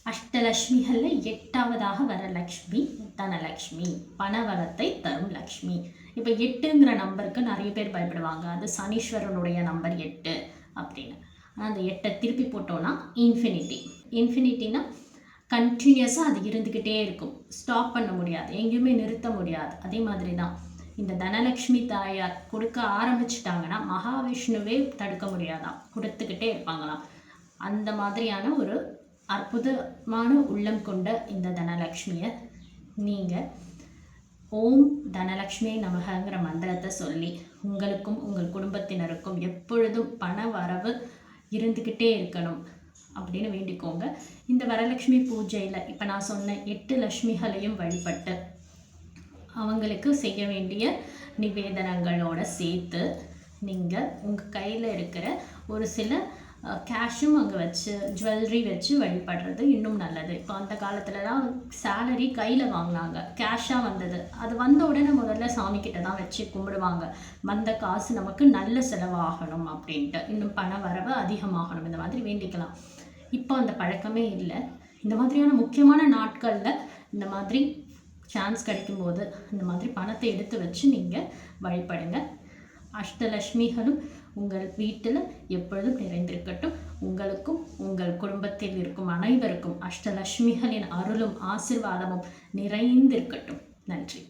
அஷ்டலக்ஷ்மிகளில் 8ஆவதாக வர லக்ஷ்மி தனலக்ஷ்மி, பணவளத்தை தரும் லக்ஷ்மி. இப்போ 8ங்கிற நம்பருக்கு நிறைய பேர் பயப்படுவாங்க, அது சனீஸ்வரனுடைய நம்பர் 8 அப்படின்னு. ஆனால் அந்த 8 திருப்பி போட்டோன்னா இன்ஃபினிட்டி. இன்ஃபினிட்டினா கண்டினியூஸாக அது இருந்துக்கிட்டே இருக்கும், ஸ்டாப் பண்ண முடியாது, எங்கேயுமே நிறுத்த முடியாது. அதே மாதிரி தான் இந்த தனலக்ஷ்மி தாயார் கொடுக்க ஆரம்பிச்சிட்டாங்கன்னா மகாவிஷ்ணுவே தடுக்க முடியாதான், கொடுத்துக்கிட்டே இருப்பாங்களாம். அந்த மாதிரியான ஒரு அற்புதமான உள்ளம் கொண்ட இந்த தனலக்ஷ்மியை நீங்கள் ஓம் தனலக்ஷ்மி நமகங்கிற மந்திரத்தை சொல்லி உங்களுக்கும் உங்கள் குடும்பத்தினருக்கும் எப்பொழுதும் பண வரவு இருந்துக்கிட்டே இருக்கணும் அப்படின்னு வேண்டிக்கோங்க. இந்த வரலட்சுமி பூஜையில் இப்போ நான் சொன்ன 8 லக்ஷ்மிகளையும் வழிபட்டு அவங்களுக்கு செய்ய வேண்டிய நிவேதனங்களோடு சேர்த்து நீங்கள் உங்கள் கையில் இருக்கிற ஒரு சில கேஷும் அங்கே வச்சு ஜுவல்லரி வச்சு வழிபடுறது இன்னும் நல்லது. இப்போ அந்த காலத்துலலாம் சேலரி கையில் வாங்கினாங்க, கேஷாக வந்தது. அது வந்த உடனே முதல்ல சாமிக்கிட்ட தான் வச்சு கும்பிடுவாங்க, வந்த காசு நமக்கு நல்ல செலவாகணும் அப்படின்ட்டு, இன்னும் பண வரவு அதிகமாகணும், இந்த மாதிரி வேண்டிக்கலாம். இப்போ அந்த பழக்கமே இல்லை. இந்த மாதிரியான முக்கியமான நாட்களில் இந்த மாதிரி சான்ஸ் கிடைக்கும்போது இந்த மாதிரி பணத்தை எடுத்து வச்சு நீங்கள் வழிபடுங்க. அஷ்டலக்ஷ்மிகளும் உங்கள் வீட்டில் எப்பொழுதும் நிறைந்திருக்கட்டும். உங்களுக்கும் உங்கள் குடும்பத்தில் இருக்கும் அனைவருக்கும் அஷ்டலக்ஷ்மிகளின் அருளும் ஆசீர்வாதமும் நிறைந்திருக்கட்டும். நன்றி.